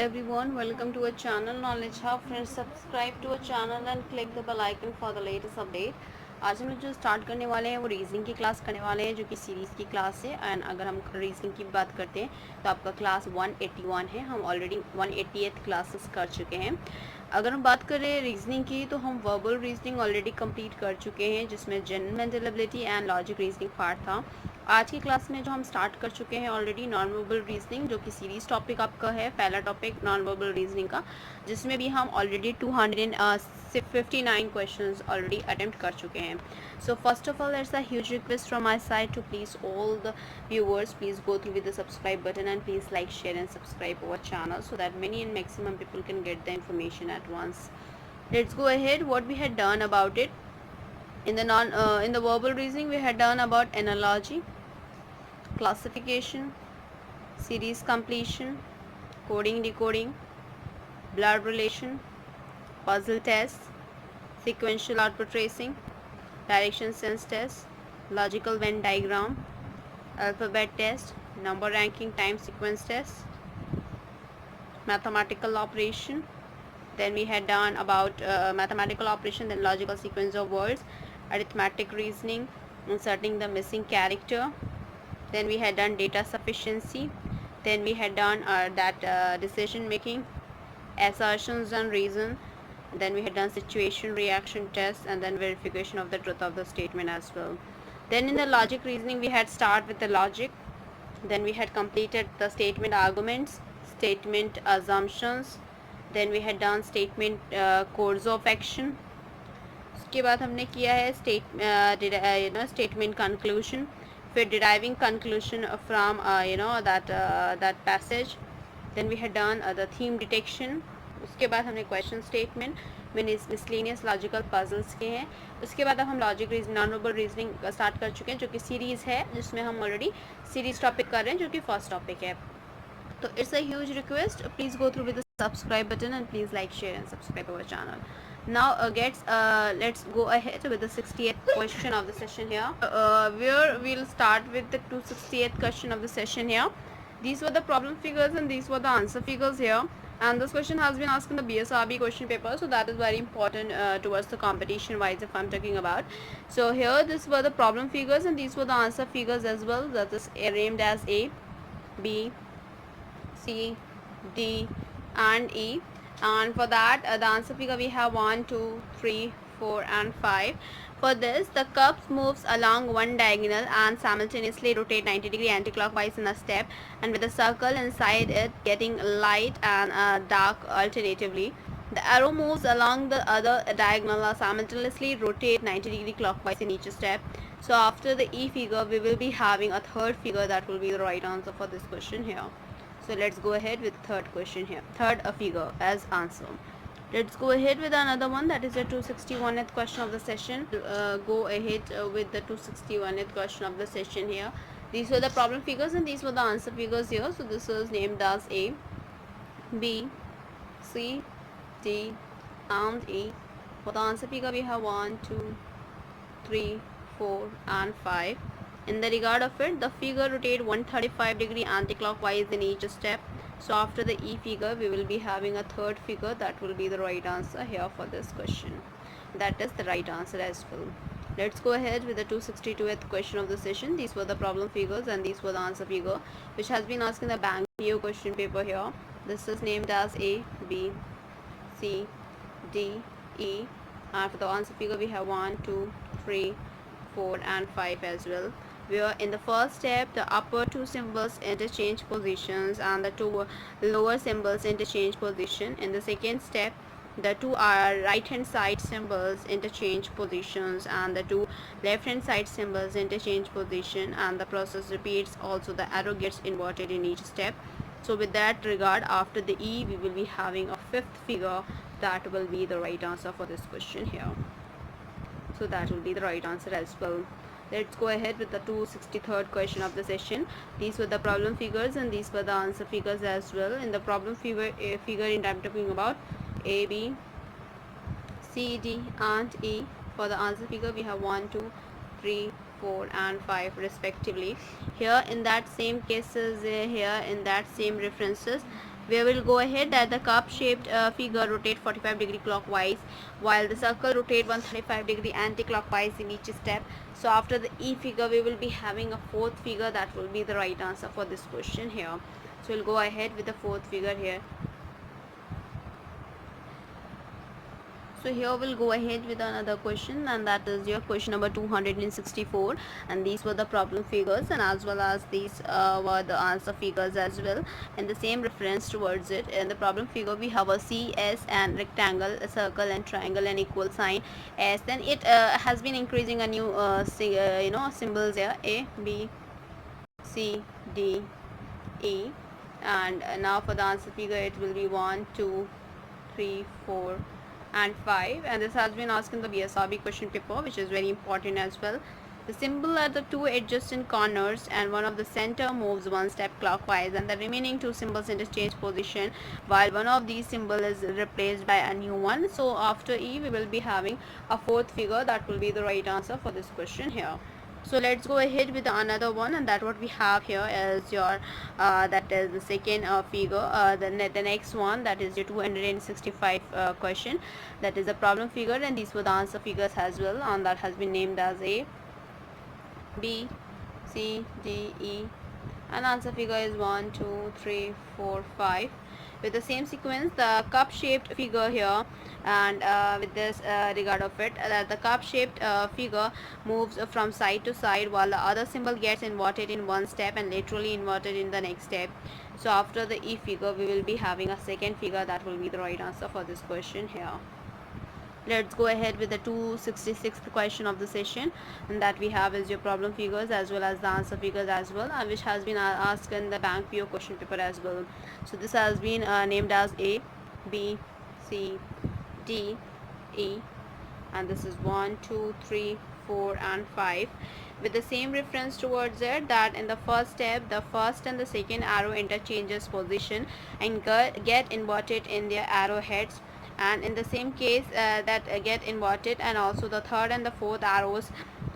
Hello everyone, welcome to our channel Knowledge Hub. Friends, subscribe to our channel and click the bell icon for the latest update. आज हम लोग जो start करने वाले हैं वो रीजनिंग की क्लास करने वाले हैं, जो कि सीरीज़ की क्लास है। एंड अगर हम रीजनिंग की बात करते हैं तो आपका क्लास 181 है। हम ऑलरेडी 188th क्लासेस कर चुके हैं। अगर हम बात करें रीजनिंग की तो हम वर्बल रीजनिंग ऑलरेडी कंप्लीट कर चुके हैं, जिसमें general mental ability and logic reasoning part था। आज की क्लास में जो हम स्टार्ट कर चुके हैं ऑलरेडी नॉन वर्बल रीजनिंग, जो कि सीरीज टॉपिक आपका है, पहला टॉपिक नॉन वर्बल रीजनिंग का, जिसमें भी हम ऑलरेडी 259 क्वेश्चंस ऑलरेडी अटेम्प्ट कर चुके हैं। So first of all, it's a huge request from my side to please all the viewers, please go through with the subscribe button and please like, share and subscribe our channel so that many and maximum people can get the information at once. Let's go ahead. What we had done about it in the verbal reasoning, we had done about analogy, classification, series completion, coding decoding, blood relation, puzzle test, sequential output tracing, direction sense test, logical Venn diagram, alphabet test, number ranking time sequence test, mathematical operation. Then we had done about mathematical operation, then logical sequence of words, arithmetic reasoning, inserting the missing character. Then we had done data sufficiency. Then we had done decision making, assertions and reason. Then we had done situation reaction test, and then verification of the truth of the statement as well. Then in the logic reasoning, we had start with the logic. Then we had completed the statement arguments, statement assumptions. Then we had done statement course of action. उसके बाद हमने किया है statement conclusion, फिर deriving conclusion from that passage. Then we had done the theme detection. उसके बाद हमने question statement, miscellaneous logical puzzles के हैं। उसके बाद अब हम logic reasoning, non-verbal reasoning start कर चुके हैं, जो कि सीरीज़ है, जिसमें हम ऑलरेडी सीरीज़ टॉपिक कर रहे हैं, जो कि फर्स्ट टॉपिक है। तो it's a huge request, please go through with the subscribe button and please like, share and subscribe our channel. Now let's go ahead with the 68th question of the session here, where we'll start with the 268th question of the session here. These were the problem figures and these were the answer figures here, and this question has been asked in the BSRB question paper, so that is very important towards the competition wise if I'm talking about. So here these were the problem figures and these were the answer figures as well, that is named as A, B, C, D and E. And for that the answer figure we have 1, 2, 3, 4 and 5. For this, the cup moves along one diagonal and simultaneously rotate 90 degree anti-clockwise in a step, and with a circle inside it getting light and dark alternatively. The arrow moves along the other diagonal or simultaneously rotate 90 degree clockwise in each step. So after the E figure, we will be having a third figure that will be the right answer for this question here. So let's go ahead with third question here, third figure as answer. Let's go ahead with another one, that is the 261th question of the session. Go ahead with the 261th question of the session here. These were the problem figures and these were the answer figures here. So this is named as A, B, C, D and E. For the answer figure we have 1, 2, 3, 4 and 5. In the regard of it, the figure rotate 135 degree anti-clockwise in each step. So after the E figure, we will be having a third figure that will be the right answer here for this question. That is the right answer as well. Let's go ahead with the 262th question of the session. These were the problem figures and these were the answer figure, which has been asked in the bank PO question paper here. This is named as A, B, C, D, E. And for the answer figure, we have 1, 2, 3, 4 and 5 as well, where in the first step the upper two symbols interchange positions and the two lower symbols interchange position. In the second step, the two right hand side symbols interchange positions and the two left hand side symbols interchange position, and the process repeats. Also the arrow gets inverted in each step. So with that regard, after the E, we will be having a fifth figure that will be the right answer for this question here. So that will be the right answer as well. Let's go ahead with the 263rd question of the session. These were the problem figures and these were the answer figures as well. In the problem figure in I'm talking about A, B, C, D and E. For the answer figure we have 1, 2, 3, 4 and 5 respectively. Here in that same cases, here in that same references, We will go ahead that the cup-shaped figure rotate 45 degree clockwise, while the circle rotate 135 degree anti-clockwise in each step. So after the E figure, we will be having a fourth figure that will be the right answer for this question here. So we'll go ahead with the fourth figure here. So here we'll go ahead with another question, and that is your question number 264, and these were the problem figures, and as well as these were the answer figures as well, and the same reference towards it. In the problem figure we have a C, S and rectangle, a circle and triangle and equal sign S. Then it has been increasing a new symbols here, A, B, C, D, E, and now for the answer figure it will be 1, 2, 3, 4 and 5, and this has been asked in the BSRB question paper, which is very important as well. The symbol at the two adjacent corners and one of the center moves one step clockwise, and the remaining two symbols interchange position while one of these symbols is replaced by a new one. So after E we will be having a fourth figure that will be the right answer for this question here. So let's go ahead with another one, and that what we have here is your that is the second figure. The next one, that is your 265 question, that is a problem figure, and these were the answer figures as well, and that has been named as A, B, C, D, E, and answer figure is 1, 2, 3, 4, 5. With the same sequence, the cup shaped figure here, and with this regard of it, the cup shaped figure moves from side to side, while the other symbol gets inverted in one step and laterally inverted in the next step. So after the E figure we will be having a second figure that will be the right answer for this question here. Let's go ahead with the 266th question of the session, and that we have is your problem figures as well as the answer figures as well, which has been asked in the bank PO question paper as well. So this has been named as A, B, C, D, E, and this is 1, 2, 3, 4 and 5, with the same reference towards it, that in the first step the first and the second arrow interchanges position and get inverted in their arrowheads, and in the same case that get inverted, and also the third and the fourth arrows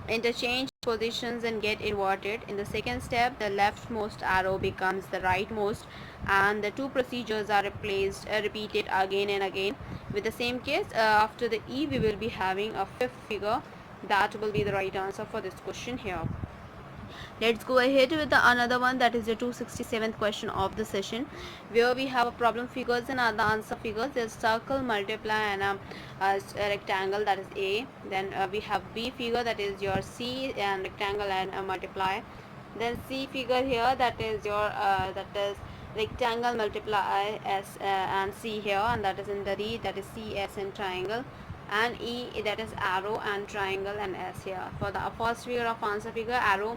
interchange positions and get inverted. In the second step the leftmost arrow becomes the rightmost, and the two procedures are repeated again and again. With the same case, after the E we will be having a fifth figure that will be the right answer for this question here. Let's go ahead with the another one, that is the 267th question of the session, where we have a problem figures and the answer figures. There's circle, multiply and a rectangle, that is A. Then we have B figure, that is your C, and rectangle and multiply. Then C figure here, that is your that is rectangle, multiply, S and C here, and that is in the D, that is C, S and triangle, and E, that is arrow and triangle and S here. For the first figure of answer figure, arrow,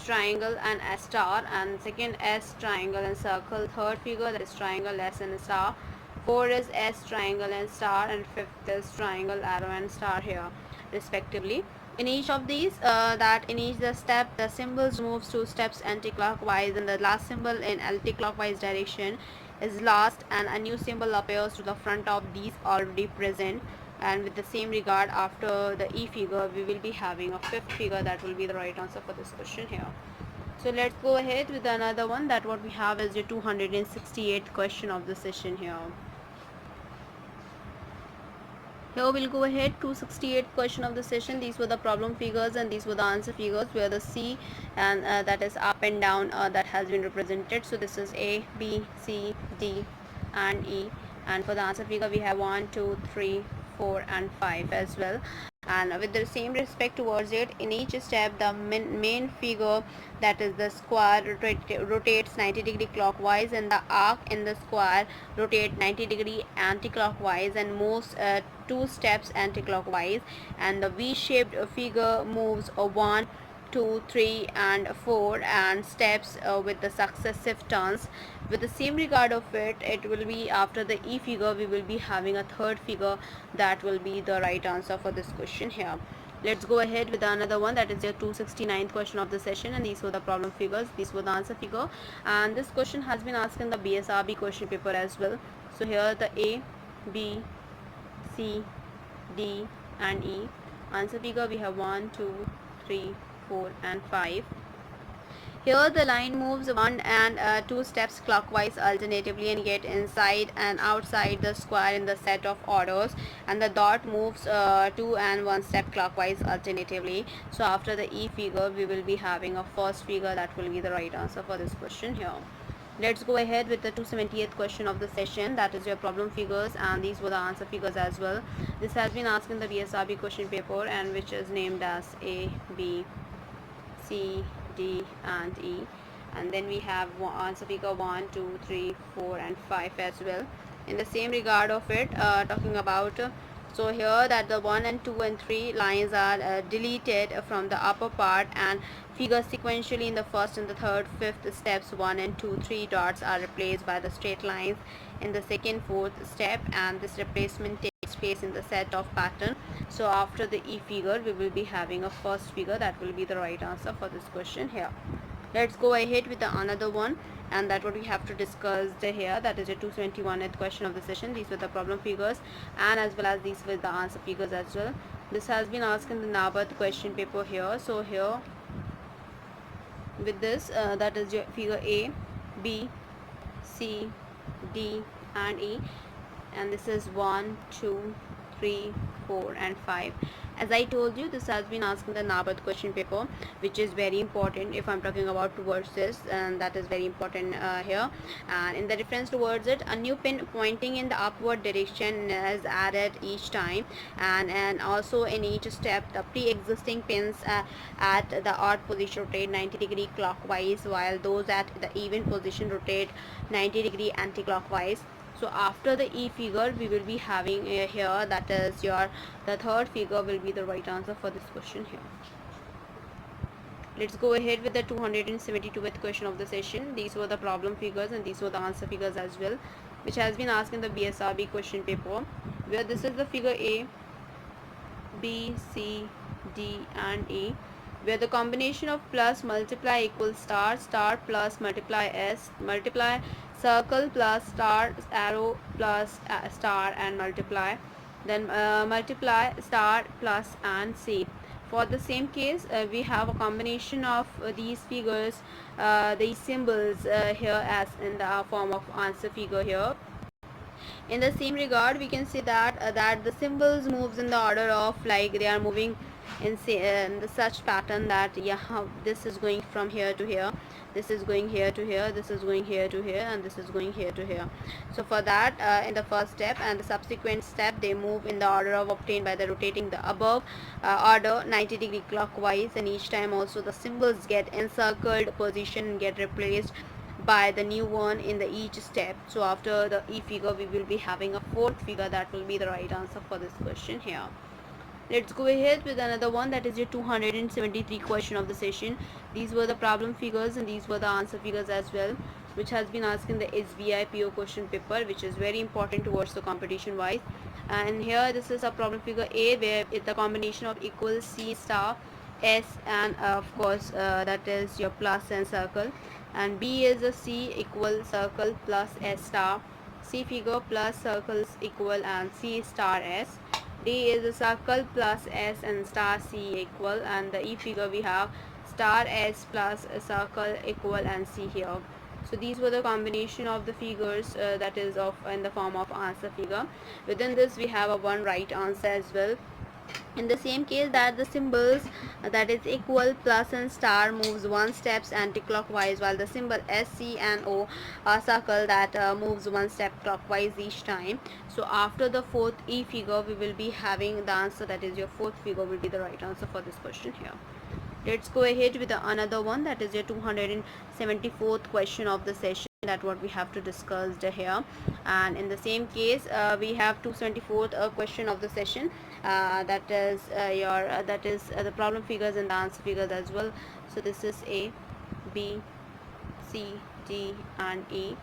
triangle and a star, and second S, triangle and circle. Third figure, that is triangle, S and star. Four is S, triangle and star, and fifth is triangle, arrow and star here respectively. In each of these, in each the step the symbols moves 2 steps anti-clockwise, and the last symbol in anti-clockwise direction is last, and a new symbol appears to the front of these already present. And with the same regard, after the E figure we will be having a fifth figure that will be the right answer for this question here. So let's go ahead with another one, that what we have is the 268th question of the session here. Here we'll go ahead, 268th question of the session. These were the problem figures and these were the answer figures, where the C and that is up and down that has been represented. So this is A, B, C, D and E, and for the answer figure we have 1, 2, 3, 4 and 5 as well. And with the same respect towards it, in each step the main figure, that is the square, rotates 90 degree clockwise, and the arc in the square rotate 90 degree anti-clockwise and moves 2 steps anti-clockwise, and the V-shaped figure moves 1, 2, 3 and 4 and steps with the successive turns. With the same regard of it, it will be after the E figure we will be having a third figure that will be the right answer for this question here. Let's go ahead with another one, that is your 269th question of the session, and these were the problem figures, these were the answer figure, and this question has been asked in the BSRB question paper as well. So here the A, B, C, D and E. Answer figure we have 1, 2, 3, 4 and 5. Here the line moves 1 and 2 steps clockwise alternatively and get inside and outside the square in the set of orders, and the dot moves 2 and 1 step clockwise alternatively. So after the E figure we will be having a first figure that will be the right answer for this question here. Let's go ahead with the 278th question of the session, that is your problem figures, and these were the answer figures as well. This has been asked in the BSRB question paper and which is named as A, B, C, D and E, and then we have answer figure 1, 2, 3, 4 and 5 as well. In the same regard of it, talking about so here that the 1 and 2 and 3 lines are deleted from the upper part and figure sequentially in the first and the third, fifth steps. 1 and 2, 3 dots are replaced by the straight lines in the second, fourth step, and this replacement takes place in the set of pattern. So after the E figure we will be having a first figure that will be the right answer for this question here. Let's go ahead with another one, and that what we have to discuss here, that is a 271th question of the session. These were the problem figures and as well as these were the answer figures as well. This has been asked in the NABARD question paper here. So here with this that is your figure A, B, C, D and E, and this is 1, 2, 3, 4 and 5. As I told you, this has been asked in the NABARD question paper, which is very important if I'm talking about towards this, and that is very important here. And in the reference towards it, a new pin pointing in the upward direction is added each time, and also in each step the pre-existing pins at the odd position rotate 90 degree clockwise, while those at the even position rotate 90 degree anti-clockwise. So after the E figure we will be having here, that is the third figure will be the right answer for this question here. Let's go ahead with the 272th question of the session. These were the problem figures and these were the answer figures as well, which has been asked in the BSRB question paper, where this is the figure A, B, C, D and E, where the combination of plus multiply equals star, star plus multiply S, multiply circle plus star, arrow plus star and multiply, then multiply star plus and C. For the same case we have a combination of these figures, these symbols here as in the form of answer figure here. In the same regard we can say that that the symbols moves in the order of like they are moving in the such pattern that yeah, this is going from here to here, this is going here to here, this is going here to here, and this is going here to here. So for that in the first step and the subsequent step they move in the order of obtained by the rotating the above order 90 degree clockwise, and each time also the symbols get encircled position and get replaced by the new one in the each step. So after the E figure we will be having a fourth figure that will be the right answer for this question here. Let's go ahead with another one, that is your 273 question of the session. These were the problem figures and these were the answer figures as well, which has been asked in the SBI PO question paper, which is very important towards the competition wise. And here this is a problem figure A, where it's the combination of equal C star, S and of course that is your plus and circle, and B is a C equal circle plus S star, C figure plus circles equal and C star S, D is a circle plus S and star C equal, and the E figure we have star S plus a circle equal and C here. So these were the combination of the figures that is of in the form of answer figure. Within this we have a one right answer as well. In the same case that the symbols that is equal, plus and star moves one steps anti-clockwise, while the symbol S, C and O are circle that moves one step clockwise each time. So after the fourth E figure we will be having the answer, that is your fourth figure will be the right answer for this question here. Let's go ahead with another one, that is your 274th question of the session, that what we have to discuss here. And in the same case we have 274th question of the session, that is the problem figures and the answer figures as well. So this is A, B, C, D and E,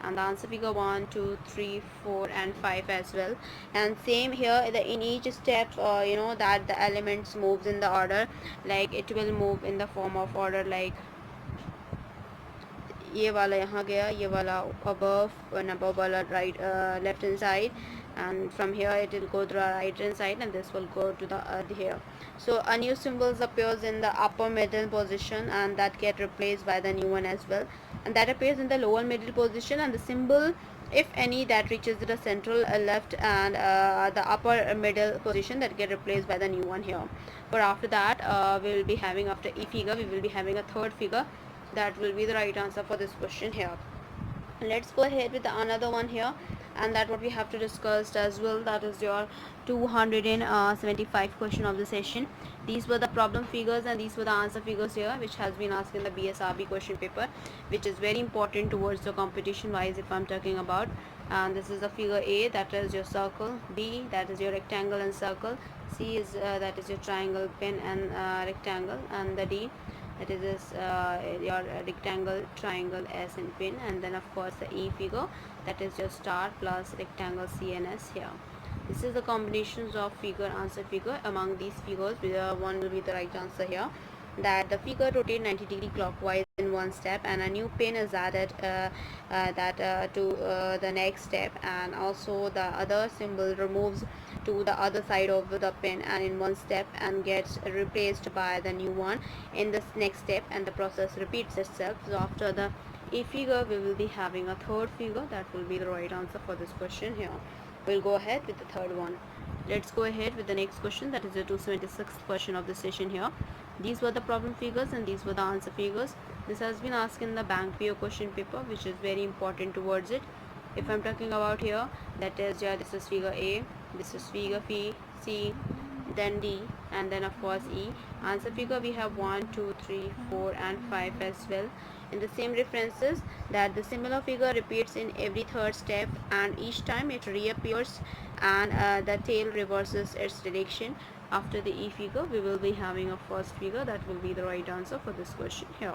and the answer figure 1, 2, 3, 4 and 5 as well. And same here in each step you know that the elements moves in the order, like it will move in the form of order, like ये वाला यहाँ गया, ये वाला above and above वाला right left hand side, and from here it will go to the right hand side, and this will go to the here. So a new symbols appears in the upper middle position, and that get replaced by the new one as well, and that appears in the lower middle position, and the symbol, if any, that reaches the central left and the upper middle position, that get replaced by the new one here. But after that we will be having, after E figure, we will be having a third figure. That will be the right answer for this question here. Let's go ahead with another one here, and that what we have to discuss as well, that is your 275 question of the session. These were the problem figures and these were the answer figures here, which has been asked in the BSRB question paper, which is very important towards the competition wise if I'm talking about. And this is the figure A, that is your circle. B, that is your rectangle and circle. C is that is your triangle, pin and rectangle. And the D, that is this, your rectangle, triangle, S and pin. And then of course the E figure, that is your star plus rectangle, C and S here. This is the combinations of figure, answer figure. Among these figures, one will be the right answer here, that the figure rotates 90 degree clockwise in one step, and a new pin is added to the next step, and also the other symbol removes to the other side of the pin and in one step and gets replaced by the new one in the next step, and the process repeats itself. So after the A figure, we will be having a third figure. That will be the right answer for this question here. We'll go ahead with the third one. Let's go ahead with the next question, that is the 276th question of the session here. These were the problem figures and these were the answer figures. This has been asked in the bank PO question paper, which is very important towards it. If I'm talking about here, that is, yeah, this is figure A, this is figure B, C, then D, and then of course E. Answer figure we have 1, 2, 3, 4 and 5 as well. In the same references, that the similar figure repeats in every third step, and each time it reappears and the tail reverses its direction. After the E figure, we will be having a first figure. That will be the right answer for this question here.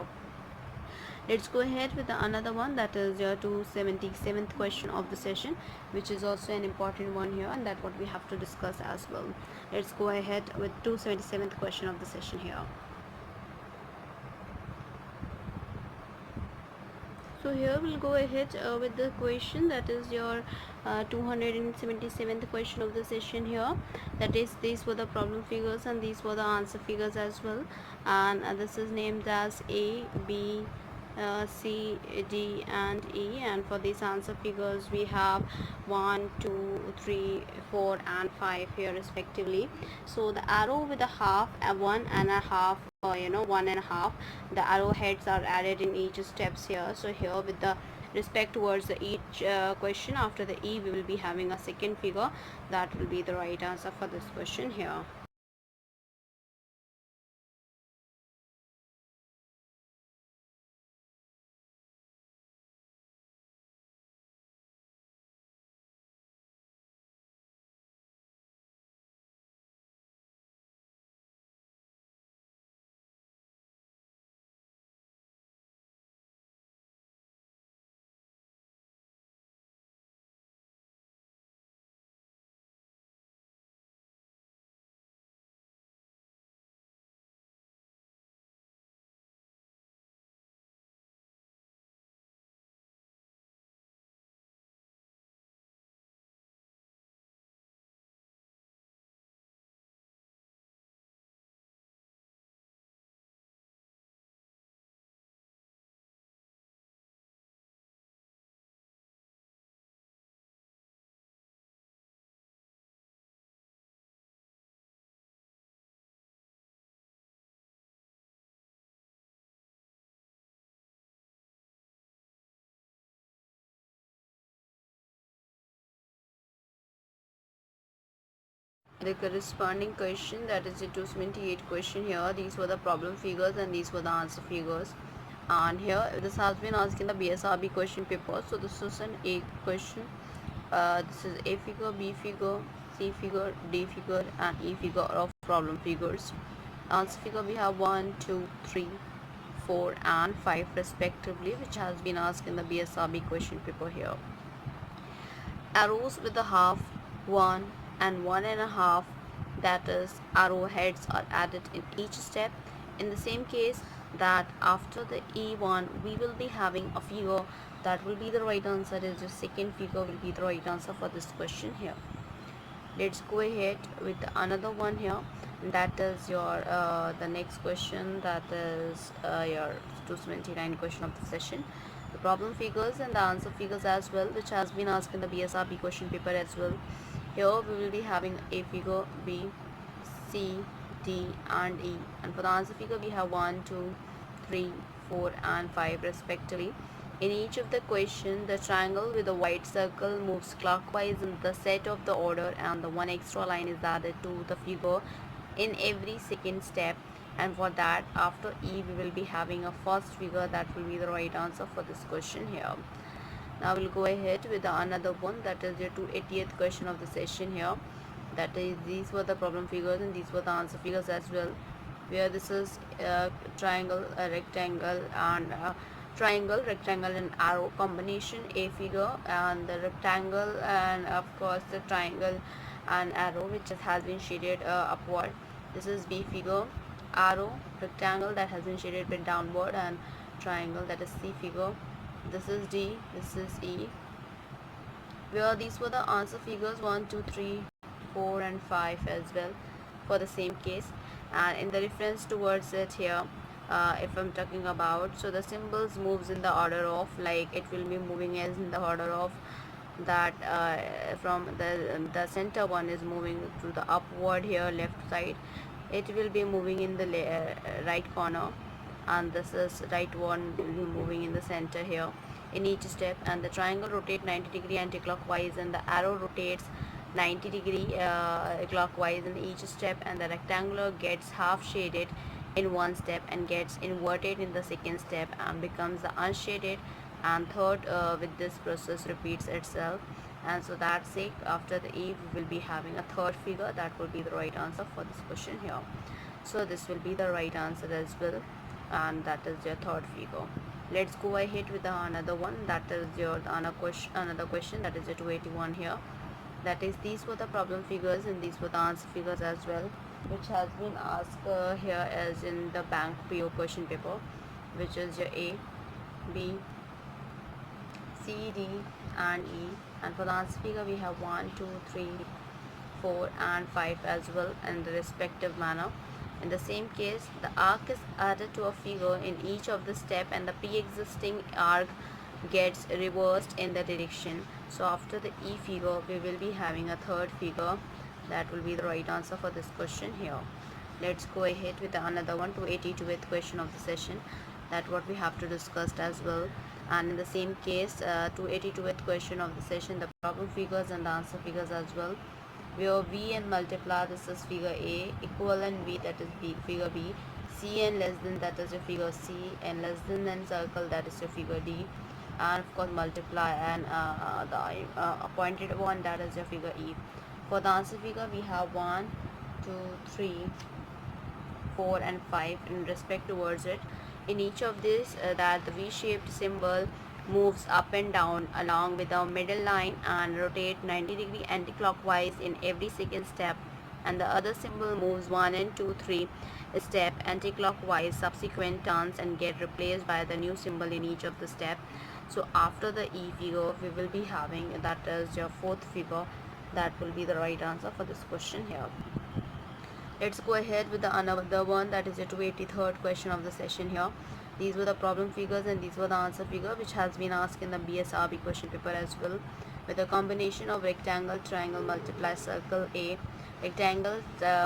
Let's go ahead with another one, that is your 277th question of the session, which is also an important one here, and that what we have to discuss as well. Let's go ahead with 277th question of the session here. So here we'll go ahead with the question, that is your 277th question of the session here. That is, these were the problem figures and these were the answer figures as well, and this is named as A, B, C, D and E. And for these answer figures, we have 1, 2, 3, 4 and 5 here respectively. So the arrow with a half, 1.5, 1.5, the arrow heads are added in each steps here. So here with the respect towards the each question, after the E we will be having a second figure. That will be the right answer for this question here. The corresponding question, that is the 278 question here. These were the problem figures and these were the answer figures. And here this has been asked in the BSRB question paper. So this is an A question. This is A figure, B figure, C figure, D figure and E figure of problem figures. Answer figure we have 1, 2, 3, 4 and 5 respectively, which has been asked in the BSRB question paper here. Arrows with a half, 1 and 1.5, that is, arrow heads are added in each step. In the same case, that after the E1 we will be having a figure. That will be the right answer. Is the second figure will be the right answer for this question here. Let's go ahead with another one here. That is your the next question, that is your 279 question of the session. The problem figures and the answer figures as well, which has been asked in the BSRB question paper as well. Here we will be having A figure, B, C, D and E, and for the answer figure we have 1, 2, 3, 4 and 5 respectively. In each of the question, the triangle with the white circle moves clockwise in the set of the order, and the one extra line is added to the figure in every second step. And for that, after E we will be having a first figure. That will be the right answer for this question here. Now we'll go ahead with another one, that is the 280th question of the session here. That is, these were the problem figures and these were the answer figures as well, where this is a triangle, a rectangle, and triangle, rectangle and arrow combination A figure, and the rectangle and of course the triangle and arrow which has been shaded upward. This is B figure, arrow, rectangle that has been shaded with downward, and triangle, that is C figure. This is D, this is E, where these were the answer figures 1, 2, 3, 4 and 5 as well for the same case. And in the reference towards it here, if I'm talking about, so the symbols moves in the order of, like it will be moving as in the order of that from the center one is moving to the upward here, left side. It will be moving in the right corner, and this is right one will be moving in the center here in each step. And the triangle rotates 90-degree anti-clockwise, and the arrow rotates 90-degree clockwise in each step, and the rectangular gets half shaded in one step and gets inverted in the second step and becomes the unshaded, and third with this process repeats itself. And so that's it. After the E we will be having a third figure. That will be the right answer for this question here. So this will be the right answer as well, and that is your third figure. Let's go ahead with another one. That is your another question, that is your 281 here. That is, these were the problem figures and these were the answer figures as well, which has been asked here as in the bank PO question paper, which is your A, B, C, D and E. And for the answer figure we have 1, 2, 3, 4 and 5 as well in the respective manner. In the same case, the arc is added to a figure in each of the step, and the pre-existing arc gets reversed in the direction. So after the E figure we will be having a third figure. That will be the right answer for this question here. Let's go ahead with another one, 282th question of the session, that what we have to discuss as well. And in the same case, 282th question of the session, the problem figures and the answer figures as well, where V and multiply, this is figure A, equivalent V, that is B, figure B, C and less than, that is your figure C, and less than circle, that is your figure D, and of course multiply and the appointed one, that is your figure E. For the answer figure we have 1, 2, 3, 4 and 5 in respect towards it. In each of these, that the V-shaped symbol moves up and down along with the middle line and rotate 90-degree anti-clockwise in every second step, and the other symbol moves 1 and 2, 3 step anti-clockwise subsequent turns and get replaced by the new symbol in each of the step. So after the E figure we will be having, that is your fourth figure. That will be the right answer for this question here. Let's go ahead with the another one, that is the 283rd question of the session here. These were the problem figures and these were the answer figure, which has been asked in the BSRB question paper as well, with a combination of rectangle, triangle, multiply, circle A, rectangle,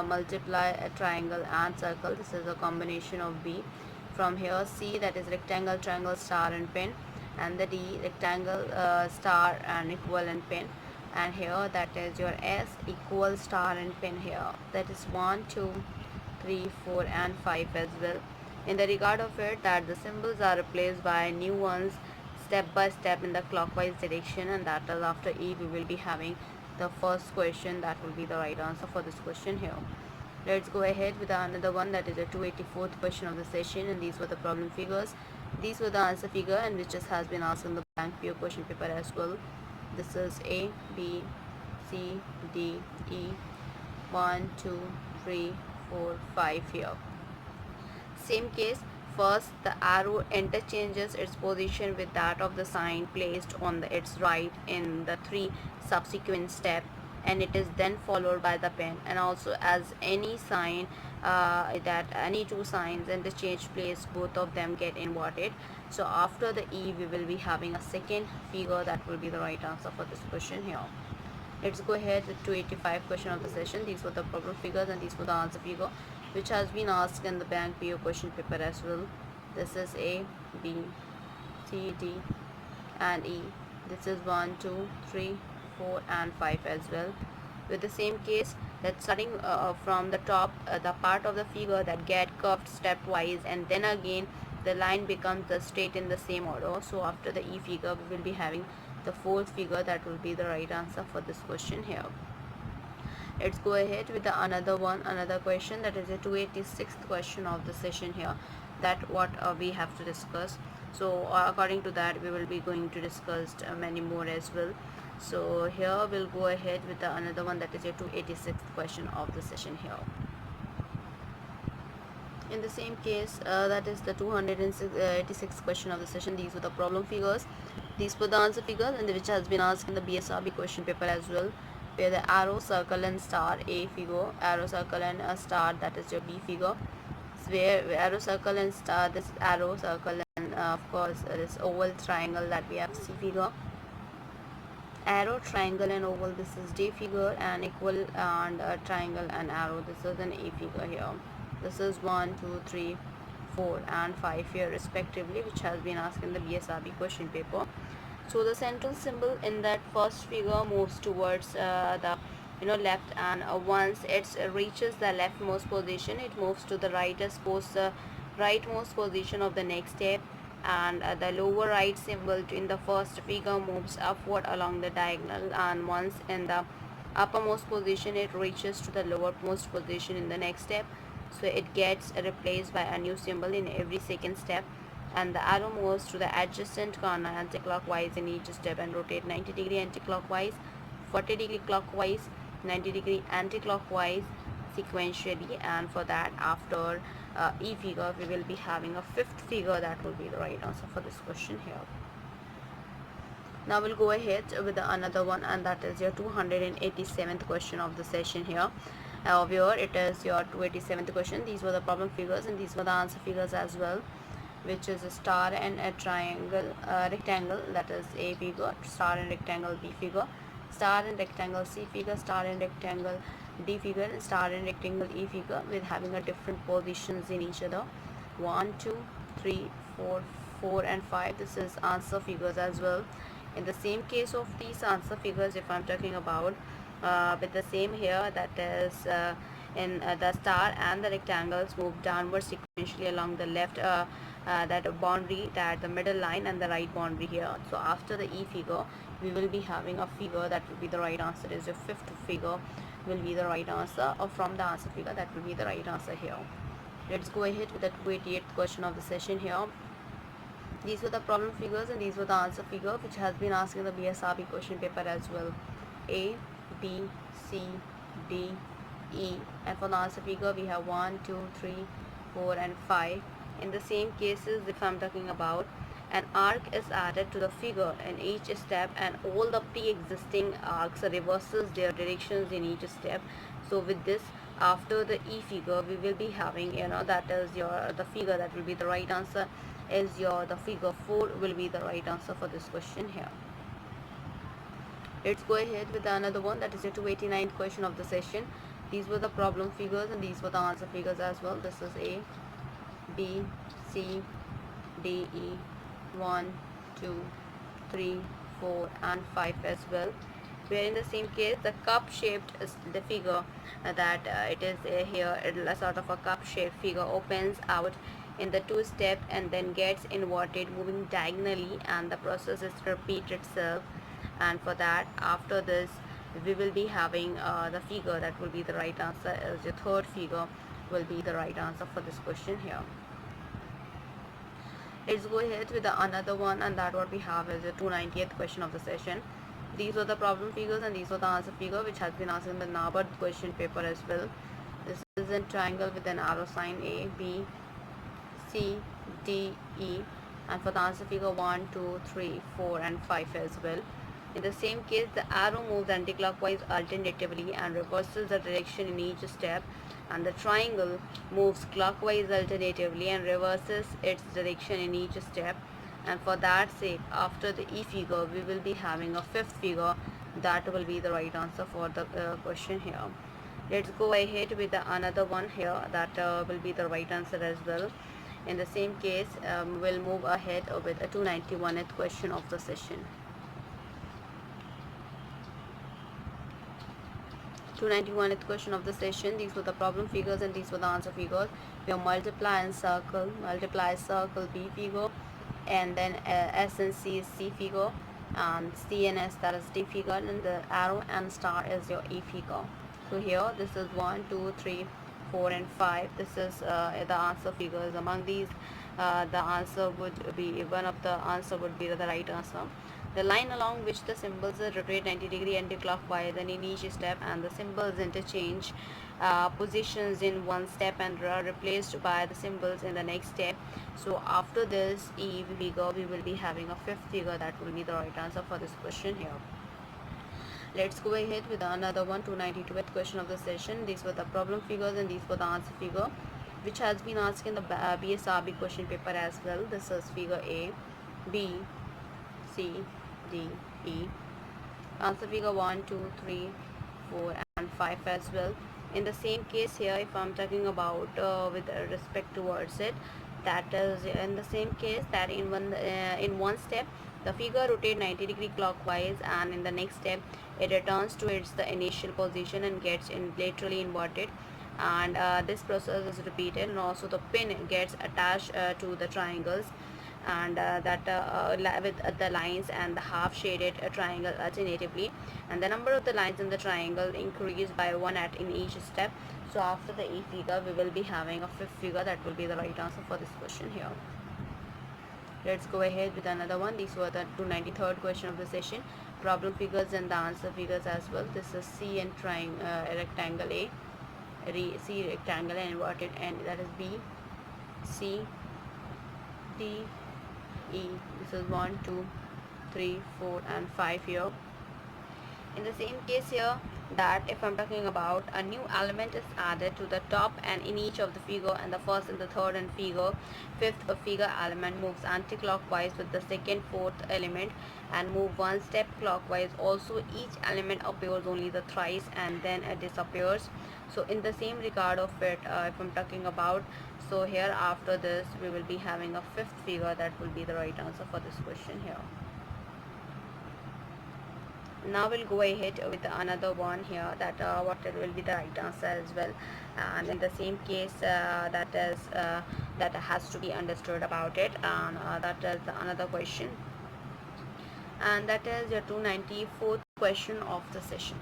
multiply, triangle and circle. This is a combination of B. From here C, that is rectangle, triangle, star and pin, and the D, rectangle, star and equivalent pin. And here that is your S, equal, star and pin here. That is 1, 2, 3, 4 and 5 as well. In the regard of it, that the symbols are replaced by new ones step by step in the clockwise direction, and that is after E we will be having the first question. That will be the right answer for this question here. Let's go ahead with another one, that is the 284th question of the session, and these were the problem figures. These were the answer figure, and which just has been asked in the bank PO question paper as well. This is A, B, C, D, E, 1, 2, 3, 4, 5 here. Same case, first the arrow interchanges its position with that of the sign placed on its right in the 3 subsequent steps, and it is then followed by the pen. And also, as any sign that any two signs interchange place, both of them get inverted. So after the E we will be having a second figure that will be the right answer for this question here. Let's go ahead with 285 question of the session. These were the problem figures and these were the answer figure which has been asked in the bank PO question paper as well. This is A, B, C, D and E. This is 1, 2, 3, 4 and 5 as well. With the same case, that starting from the top, the part of the figure that get curved stepwise, and then again the line becomes the straight in the same order. So after the E figure we will be having the fourth figure that will be the right answer for this question here. Let's go ahead with the another question, that is a 286th question of the session here, that what we have to discuss. So according to that we will be going to discuss many more as well. So here we'll go ahead with the another one, that is a 286th question of the session here. In the same case, that is the 286th question of the session. These were the problem figures, these were the answer figures, and which has been asked in the BSRB question paper as well, where the arrow, circle and star A figure, arrow, circle and a star, that is your B figure. Where arrow, circle and star, this arrow, circle and of course this oval triangle that we have C figure. Arrow, triangle and oval, this is D figure, and equal and triangle and arrow, this is an A figure here. This is 1, 2, 3, 4 and 5 here respectively, which has been asked in the BSRB question paper. So the central symbol in that first figure moves towards the left, and once it reaches the leftmost position, it moves to the rightmost position of the next step, and the lower right symbol in the first figure moves upward along the diagonal, and once in the uppermost position it reaches to the lowermost position in the next step. So it gets replaced by a new symbol in every second step, and the arrow moves to the adjacent corner anti-clockwise in each step and rotate 90 degree anti-clockwise, 40 degree clockwise, 90 degree anti-clockwise sequentially. And for that, after E figure we will be having a fifth figure that will be the right answer for this question here. Now we'll go ahead with the another one, and that is your 287th question of the session here. Here it is your 287th question. These were the problem figures and these were the answer figures as well, which is a star and a triangle, rectangle, that is A figure, star and rectangle B figure, star and rectangle C figure, star and rectangle D figure, and star and rectangle E figure, with having a different positions in each other. 1, 2, 3, 4, 4 and 5. This is answer figures as well. In the same case of these answer figures, if I'm talking about with the same here, that is in the star and the rectangles move downward sequentially along the left that boundary, that the middle line, and the right boundary here. So after the E figure we will be having a figure that will be the right answer, is your fifth figure will be the right answer, or from the answer figure that will be the right answer here. Let's go ahead with the 288th question of the session here. These were the problem figures and these were the answer figure, which has been asked in the BSRB question paper as well. A, B, C, D, E, and for the answer figure we have 1, 2, 3, 4 and 5. In the same cases, if I'm talking about, an arc is added to the figure in each step, and all the pre-existing arcs reverses their directions in each step. So with this, after the E figure we will be having, that is the figure that will be the right answer is the figure 4 will be the right answer for this question here. Let's go ahead with another one, that is the 289th question of the session. These were the problem figures and these were the answer figures as well. This is A, B, C, D, E, 1, 2, 3, 4 and 5 as well. Where in the same case the cup shaped is the figure, that it is here a sort of a cup shaped figure opens out in the two step and then gets inverted moving diagonally, and the process is repeat itself. And for that, after this we will be having the figure that will be the right answer, as the third figure will be the right answer for this question here. Let's go ahead with the another one, and that what we have is the 290th question of the session. These were the problem figures and these were the answer figure, which has been asked in the NABARD question paper as well. This is a triangle with an arrow sign A, B, C, D, E, and for the answer figure 1, 2, 3, 4 and 5 as well. In the same case, the arrow moves anticlockwise alternatively and reverses the direction in each step, and the triangle moves clockwise alternatively and reverses its direction in each step. And for that sake, after the E figure, we will be having a fifth figure. That will be the right answer for the question here. Let's go ahead with the another one here. That will be the right answer as well. In the same case, we'll move ahead with a 291th question of the session. 291th question of the session. These were the problem figures and these were the answer figures. We have multiply circle B figure, and then S and C is C figure, and C and S, that is D figure, and the arrow and star is your E figure. So here this is 1, 2, 3, 4 and 5. This is the answer figures. Among these, the answer would be, one of the answer would be the right answer. The line along which the symbols rotate 90 degree anti-clockwise and in each step, and the symbols interchange positions in one step and are replaced by the symbols in the next step. So after this E figure, we will be having a fifth figure. That will be the right answer for this question here. Let's go ahead with another one, 292th question of the session. These were the problem figures and these were the answer figure, which has been asked in the BSRB question paper as well. This is figure A, B, C, D, E. Answer figure 1, 2, 3, 4 and 5 as well. In the same case here, if I'm talking about with respect towards it, that is in the same case that in one step the figure rotates 90 degree clockwise, and in the next step it returns to its the initial position and gets laterally inverted, and this process is repeated, and also the pin gets attached to the triangles, and with the lines and the half shaded triangle alternatively, and the number of the lines in the triangle increase by one in each step. So after the E figure, we will be having a fifth figure. That will be the right answer for this question here. Let's go ahead with another one. These were the 293rd question of the session. Problem figures and the answer figures as well. This is C and rectangle A, C rectangle and inverted N, that is B, C, D, E. This is 1, 2, 3, 4 and 5 here. In the same case here, that if I'm talking about a new element is added to the top and in each of the figure, and the first and the third and fifth figure element moves anti-clockwise with the second, fourth element and move one step clockwise. Also each element appears only the thrice and then it disappears. So in the same regard of it, if I'm talking about, so here after this we will be having a fifth figure. That will be the right answer for this question here. Now we'll go ahead with another one here, that what will be the right answer as well, and in the same case that has to be understood about it, and that is another question, and that is your 294th question of the session.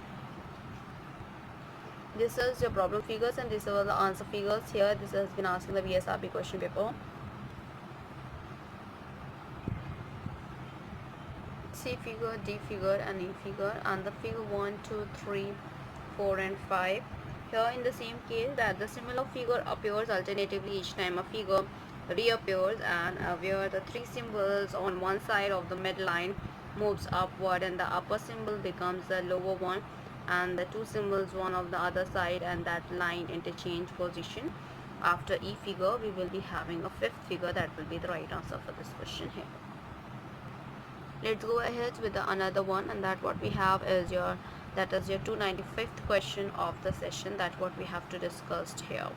This is your problem figures and these are the answer figures here. This has been asked in the BSRB question paper. C figure, D figure and E figure, and the figure 1, 2, 3, 4 and 5. Here in the same case that the similar figure appears alternatively each time a figure reappears, and where the three symbols on one side of the midline moves upward and the upper symbol becomes the lower one, and the two symbols one of the other side and that line interchange position. After E figure, we will be having a fifth figure. That will be the right answer for this question here. Let's go ahead with another one, and that what we have is your 295th question of the session. That what we have to discuss here.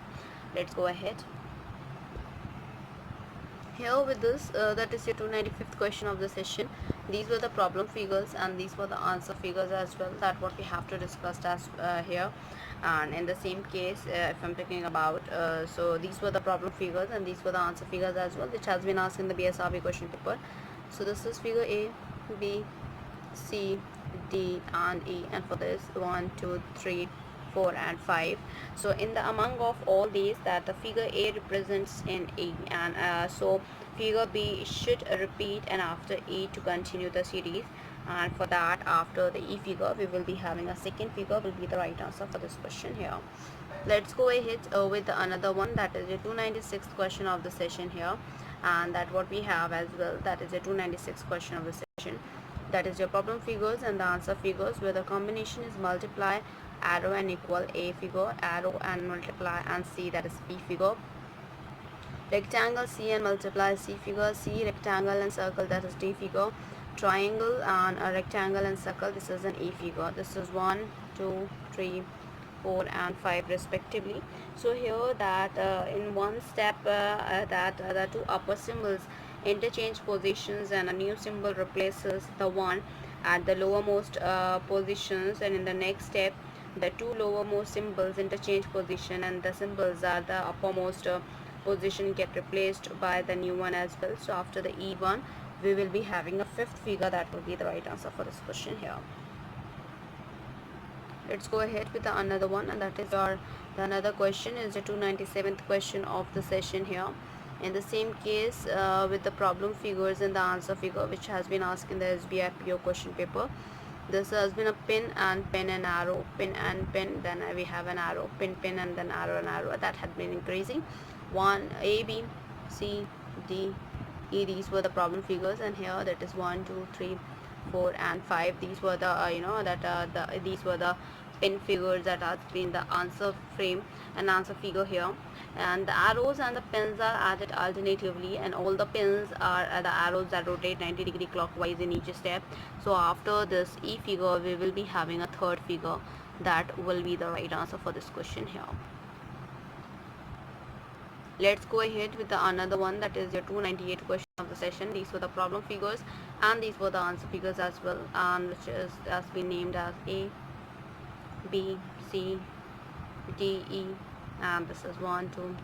Let's go ahead here with this. That is your 295th question of the session. These were the problem figures and these were the answer figures as well. That what we have to discuss as here. And in the same case, if I'm talking about, so these were the problem figures and these were the answer figures as well, which has been asked in the BSRB question paper. So this is figure A, B, C, D and E, and for this 1, 2, 3, 4 and 5. So in the among of all these, that the figure A represents in E, and so figure B should repeat and after E to continue the series, and for that after the E figure we will be having a second figure will be the right answer for this question here. Let's go ahead with another one, that is the 296th question of the session here, and that what we have as well, that is a 296th question of the session. That is your problem figures and the answer figures, where the combination is multiply, arrow and equal, A figure, arrow and multiply, and C, that is B figure. Rectangle, C and multiply, C figure, C rectangle and circle, that is D figure. Triangle and a rectangle and circle, this is an E figure. This is 1, 2, 3, 4 and 5 respectively. So here that in one step that the two upper symbols interchange positions and a new symbol replaces the one at the lowermost positions, and in the next step the two lowermost symbols interchange position and the symbols at the uppermost position get replaced by the new one as well. So after the E1 we will be having a fifth figure. That will be the right answer for this question here. Let's go ahead with the another one, and that is the another question is the 297th question of the session here. In the same case with the problem figures and the answer figure, which has been asked in the SBI PO question paper. This has been a pin and arrow, pin and pin, then we have an arrow, pin and then arrow and arrow. That had been increasing. 1 A, B, C, D, E, these were the problem figures, and here that is 1, 2, 3, 4 and 5. These were the these were the pin figures that has been the answer frame and answer figure here. And the arrows and the pins are added alternatively, and all the pins are the arrows that rotate 90-degree clockwise in each step. So after this E figure we will be having a third figure. That will be the right answer for this question here. Let's go ahead with the another one, that is your 298 question of the session. These were the problem figures and these were the answer figures as well, and which is has been named as A, B, C, D, E, and this is 1, 2,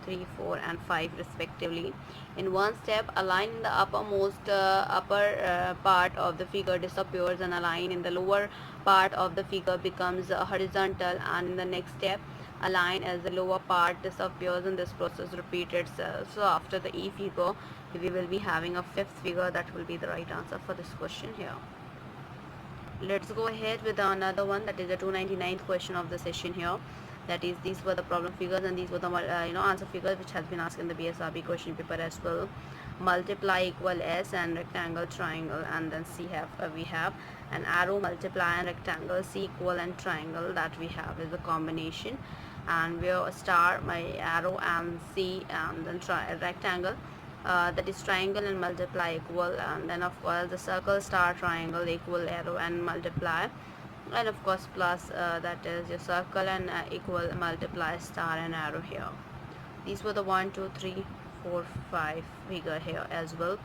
3, 4 and 5 respectively. In one step, a line in the uppermost upper part of the figure disappears and a line in the lower part of the figure becomes horizontal, and in the next step a line as the lower part disappears, and this process repeats itself. So after the E figure we will be having a fifth figure. That will be the right answer for this question here. Let's go ahead with another one, that is the 299th question of the session here. That is, these were the problem figures and these were the answer figures, which has been asked in the BSRB question paper as well. Multiply equal S and rectangle triangle, and then C we have an arrow, multiply and rectangle, C equal and triangle, that we have is a combination, and where a star, my arrow and C and then rectangle, that is triangle and multiply equal, and then of course the circle, star, triangle, equal, arrow and multiply, and of course plus that is your circle and equal, multiply, star and arrow here. These were the 1, 2, 3, 4, 5 figure here as well.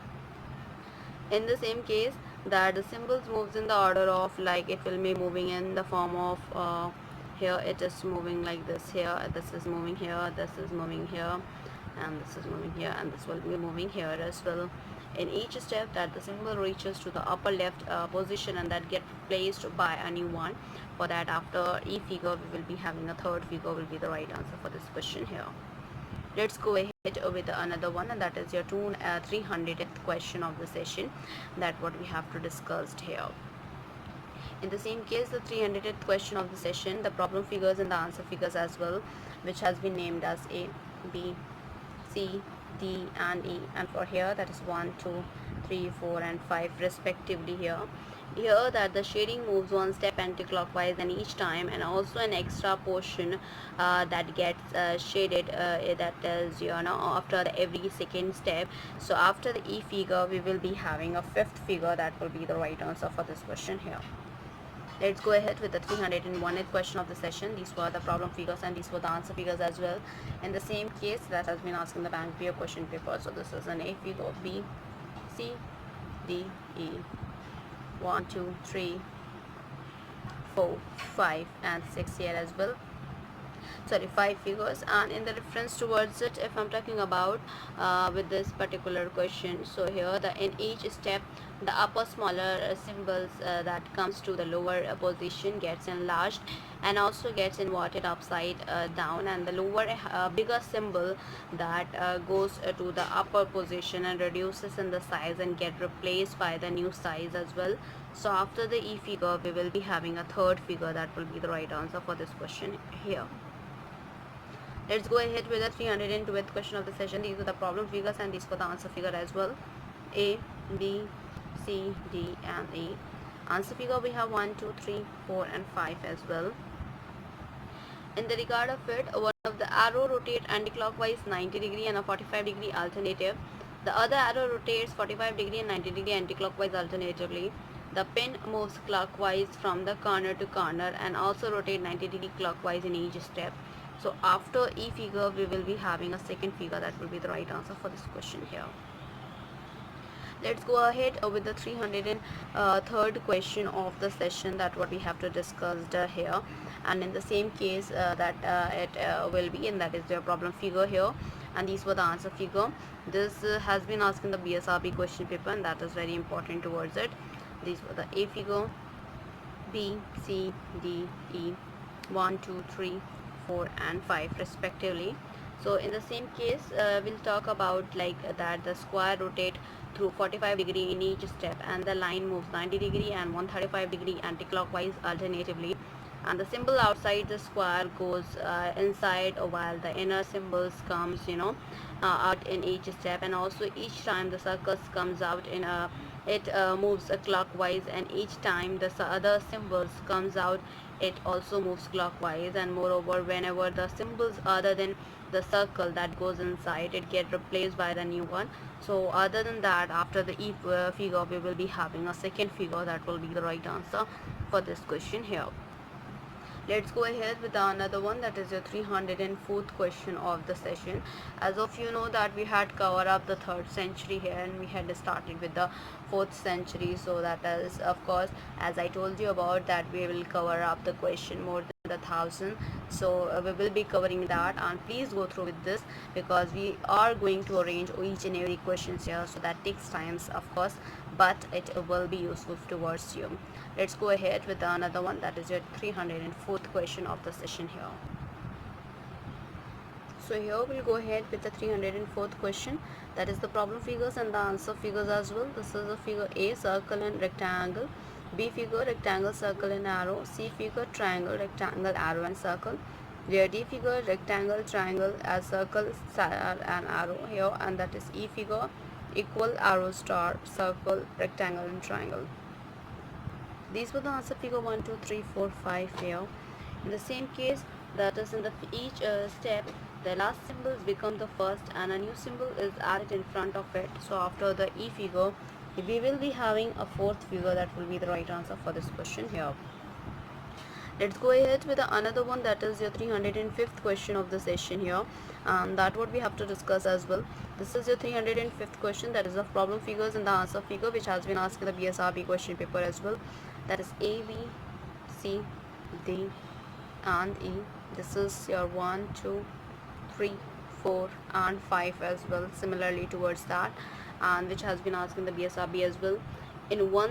In the same case that the symbols moves in the order of, like it will be moving in the form of here it is moving like this, here this is moving here, this is moving here, and this is moving here, and this will be moving here as well. In each step that the symbol reaches to the upper left position and that get replaced by a new one. For that, after E figure we will be having a third figure will be the right answer for this question here. Let's go ahead with another one, and that is your 300th question of the session, that what we have to discuss here. In the same case, the 300th question of the session, the problem figures and the answer figures as well, which has been named as A, B, C, D and E, and for here that is 1, 2, 3, 4 and 5 respectively here. Here that the shading moves one step anti-clockwise and each time, and also an extra portion that gets shaded that is after every second step. So after the E figure we will be having a fifth figure. That will be the right answer for this question here. Let's go ahead with the 301th question of the session. These were the problem figures and these were the answer figures as well. In the same case that has been asked in the bank PO question paper. So this is an A figure, B, C, D, E, 1, 2, 3, 4, 5 and 6 here as well. Sorry, 5 figures, and in the reference towards it, if I'm talking about with this particular question, so here in each step the upper smaller symbols that comes to the lower position gets enlarged and also gets inverted upside down, and the lower bigger symbol that goes to the upper position and reduces in the size and get replaced by the new size as well. So after the E figure we will be having a third figure. That will be the right answer for this question here. Let's go ahead with the 302th question of the session. These are the problem figures and these were the answer figure as well. A, B, C, D and E. Answer figure we have 1, 2, 3, 4 and 5 as well. In the regard of it, one of the arrow rotates anticlockwise 90 degree and a 45 degree alternative. The other arrow rotates 45 degree and 90 degree anticlockwise alternatively. The pin moves clockwise from the corner to corner and also rotate 90 degree clockwise in each step. So after E figure, we will be having a second figure that will be the right answer for this question here. Let's go ahead with the 303rd question of the session, that what we have to discuss here, and in the same case that it will be, and that is the problem figure here, and these were the answer figure. This has been asked in the BSRB question paper, and that is very important towards it. These were the A figure, B, C, D, E, 1, 2, 3, 4 and 5 respectively. So in the same case, we'll talk about like that the square rotate through 45 degree in each step, and the line moves 90 degree and 135 degree anti-clockwise alternatively, and the symbol outside the square goes inside, while the inner symbols comes out in each step, and also each time the circus comes out in a it moves clockwise, and each time the other symbols comes out, it also moves clockwise. And moreover, whenever the symbols other than the circle that goes inside, it get replaced by the new one. So other than that, after the E figure, we will be having a second figure that will be the right answer for this question here. Let's go ahead with another one, that is your 304th question of the session. As of you know that we had covered up the 3rd century here, and we had started with the 4th century. So that is, of course, as I told you about, that we will cover up the question more than the 1000. So we will be covering that, and please go through with this, because we are going to arrange each and every questions here, so that takes times, of course, but it will be useful towards you. Let's go ahead with another one, that is your 304th question of the session here. So here we'll go ahead with the 304th question, that is the problem figures and the answer figures as well. This is the figure A, circle and rectangle; B figure, rectangle, circle and arrow; C figure, triangle, rectangle, arrow and circle; here D figure, rectangle, triangle, circle and arrow here, and that is E figure, equal, arrow, star, circle, rectangle and triangle. These were the answer figure 1, 2, 3, 4, 5 here. In the same case, that is in the each step, the last symbols become the first and a new symbol is added in front of it. So after the E figure, we will be having a fourth figure that will be the right answer for this question here. Let's go ahead with another one, that is your 305th question of the session here, that what we have to discuss as well. This is your 305th question, that is of problem figures and the answer figure, which has been asked in the BSRB question paper as well. That is A, B, C, D and E. This is your 1, 2, 3, 4 and 5 as well, similarly towards that, and which has been asked in the BSRB as well. In one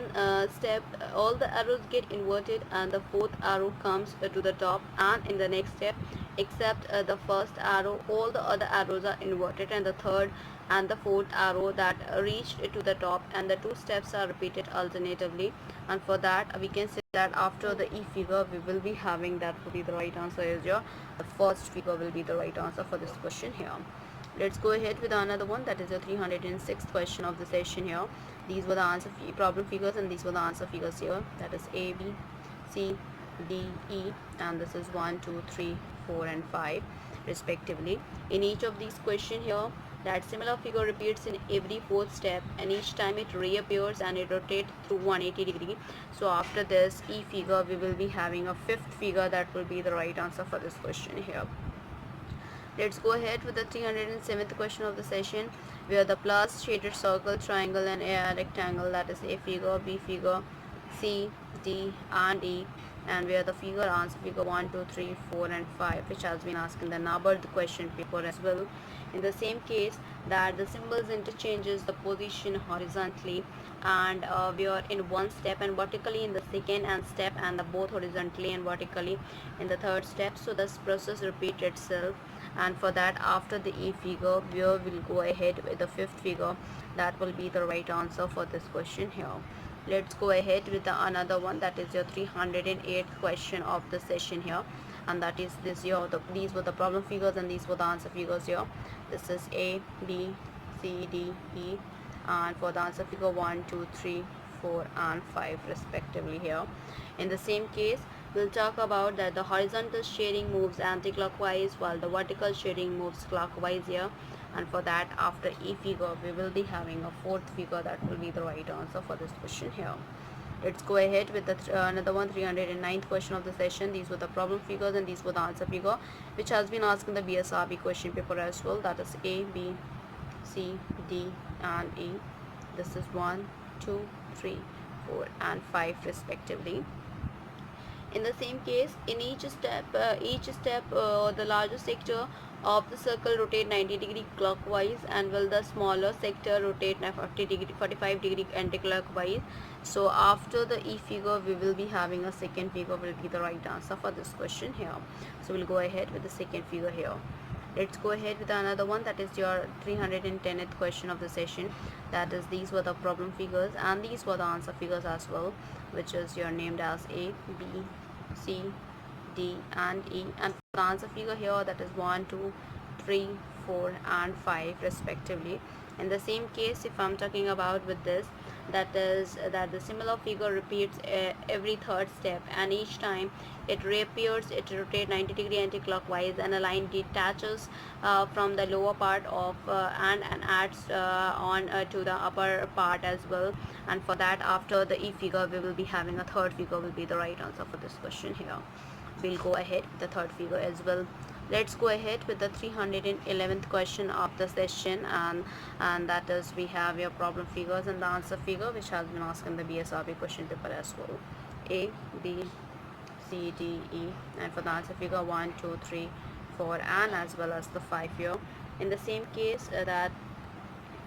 step, all the arrows get inverted and the fourth arrow comes to the top, and in the next step, except the first arrow, all the other arrows are inverted, and the third and the fourth arrow that reached to the top, and the two steps are repeated alternatively. And for that, we can say that after the E figure, we will be having, that will be the right answer is your, the first figure will be the right answer for this question here. Let's go ahead with another one, that is the 306th question of the session here. These were the answer problem figures and these were the answer figures here, that is A, B, C, D, E, and this is 1, 2, 3, 4 and 5 respectively. In each of these question here, that similar figure repeats in every fourth step, and each time it reappears and it rotates through 180 degree. So after this E figure, we will be having a fifth figure that will be the right answer for this question here. Let's go ahead with the 307th question of the session, where the plus shaded circle, triangle and a rectangle, that is A figure, B figure, C, D and E, and where the figure answer figure 1, 2, 3, 4 and 5, which has been asked in the numbered question paper as well. In the same case, that the symbols interchanges the position horizontally, and we are in one step, and vertically in the second and step, and the both horizontally and vertically in the third step. So this process repeats itself, and for that, after the E figure, we will go ahead with the fifth figure that will be the right answer for this question here. Let's go ahead with another one, that is your 308th question of the session here, and that is this here. These were the problem figures and these were the answer figures here. This is A, B, C, D, E, and for the answer figure 1, 2, 3, 4 and 5 respectively here. In the same case, we'll talk about that the horizontal shading moves anti-clockwise while the vertical shading moves clockwise here. And for that, after E figure, we will be having a fourth figure that will be the right answer for this question here. Let's go ahead with the another one, 309th question of the session. These were the problem figures and these were the answer figure, which has been asked in the BSRB question paper as well. That is A, B, C, D and E. This is 1, 2, 3, 4 and 5 respectively. In the same case, in each step the larger sector of the circle rotate 90 degree clockwise, and will the smaller sector rotate 45 degree anti-clockwise. So after the E figure, we will be having a second figure will be the right answer for this question here. So we'll go ahead with the second figure here. Let's go ahead with another one, that is your 310th question of the session. That is, these were the problem figures and these were the answer figures as well, which is you're named as A, B, C, D and E. And the answer figure here, that is 1, 2, 3, 4 and 5 respectively. In the same case, if I'm talking about with this, that is that the similar figure repeats every third step, and each time it reappears, it rotates 90 degree anti-clockwise, and a line detaches from the lower part of and adds on to the upper part as well. And for that, after the E figure, we will be having a third figure will be the right answer for this question here. We'll go ahead with the third figure as well. Let's go ahead with the 311th question of the session, and that is, we have your problem figures and the answer figure, which has been asked in the BSRB question paper as well. A, B, C, D, E, and for the answer figure 1, 2, 3, 4 and as well as the 5 here. In the same case, that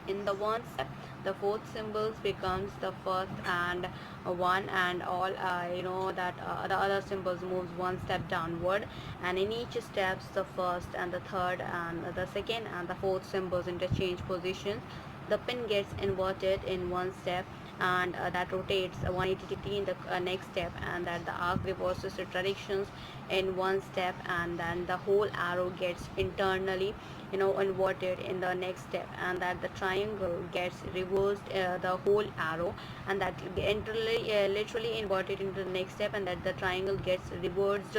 in the one step, the fourth symbols becomes the first and one, and all that the other symbols moves one step downward, and in each steps the first and the third and the second and the fourth symbols interchange positions. The pin gets inverted in one step, and that rotates 180 degree in the next step, and that the arc reverses its directions in one step, and then the whole arrow gets internally inverted in the next step, and that the triangle gets reversed the whole arrow, and that literally inverted into the next step, and that the triangle gets reversed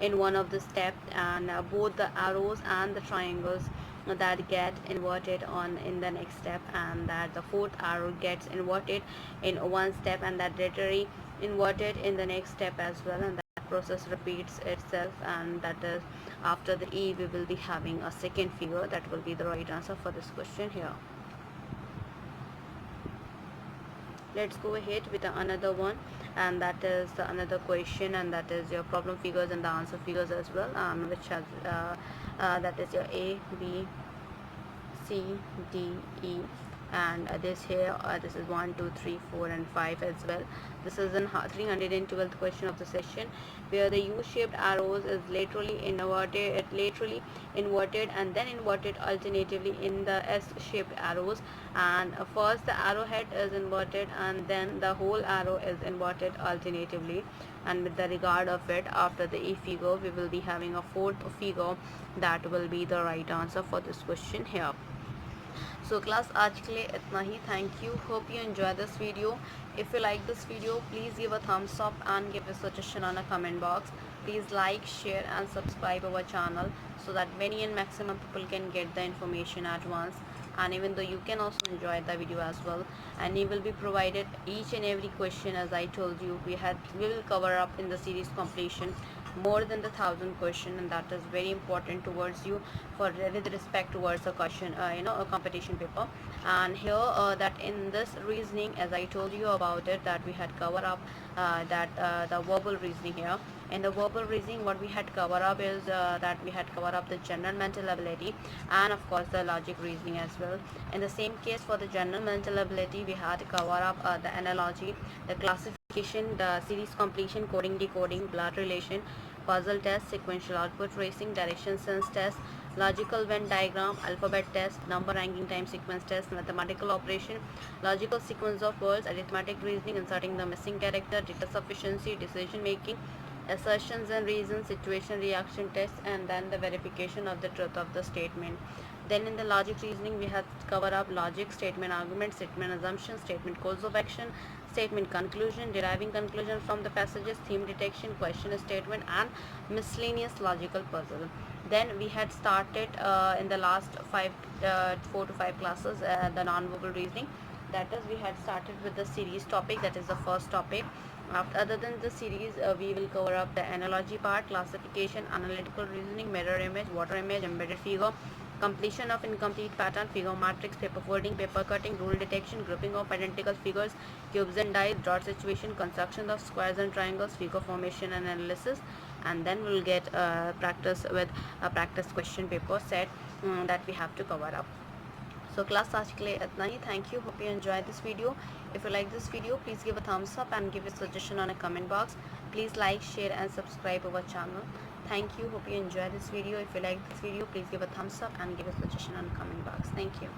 in one of the steps, and both the arrows and the triangles that get inverted on in the next step, and that the fourth arrow gets inverted in one step, and that literally inverted in the next step as well, and that process repeats itself. And that is, after the E, we will be having a second figure that will be the right answer for this question here. Let's go ahead with another one, and that is another question, and that is your problem figures and the answer figures as well, which has that is your A, B, C, D, E, and this here this is 1, 2, 3, 4 and 5 as well. This is in 312th question of the session, where the U-shaped arrows is laterally inverted and then inverted alternatively in the S-shaped arrows, and first the arrowhead is inverted and then the whole arrow is inverted alternatively. And with the regard of it, after the E figure, we will be having a fourth figure that will be the right answer for this question here. So class, आज के लिए इतना ही. Thank you. Hope you enjoy this video. If you like this video, please give a thumbs up and give a suggestion on a comment box. Please like, share and subscribe our channel so that many and maximum people can get the information at once. And even though you can also enjoy the video as well, and you will be provided each and every question. As I told you, we will cover up in the series completion more than the 1,000 question, and that is very important towards you for with respect towards a question a competition paper. And here that in this reasoning, as I told you about it, that we had covered up the verbal reasoning here. In the verbal reasoning, what we had covered up is that we had covered up the general mental ability and of course the logic reasoning as well. In the same case, for the general mental ability, we had covered up the analogy, the classification, the series completion, coding, decoding, blood relation, puzzle test, sequential output tracing, direction sense test, logical Venn diagram, alphabet test, number ranking time sequence test, mathematical operation, logical sequence of words, arithmetic reasoning, inserting the missing character, data sufficiency, decision making, assertions and reasons, situation reaction test, and then the verification of the truth of the statement. Then in the logic reasoning, we have covered up logic, statement argument, statement assumption, statement course of action, statement conclusion, deriving conclusion from the passages, theme detection, question statement, and miscellaneous logical puzzle. Then we had started in the last 4 to 5 classes the non-verbal reasoning. That is, we had started with the series topic, that is the first topic. Other than the series, we will cover up the analogy part, classification, analytical reasoning, mirror image, water image, embedded figure, completion of incomplete pattern, figure matrix, paper folding, paper cutting, rule detection, grouping of identical figures, cubes and dice, dot situation, construction of squares and triangles, figure formation and analysis. And then we'll get practice with a practice question paper set that we have to cover up. So class आज के लिए इतना ही. Thank you. Hope you enjoy this video. If you like this video, please give a thumbs up and give a suggestion on a comment box. Please like, share and subscribe our channel. Thank you. Hope you enjoy this video. If you like this video, please give a thumbs up and give a suggestion on a comment box. Thank you.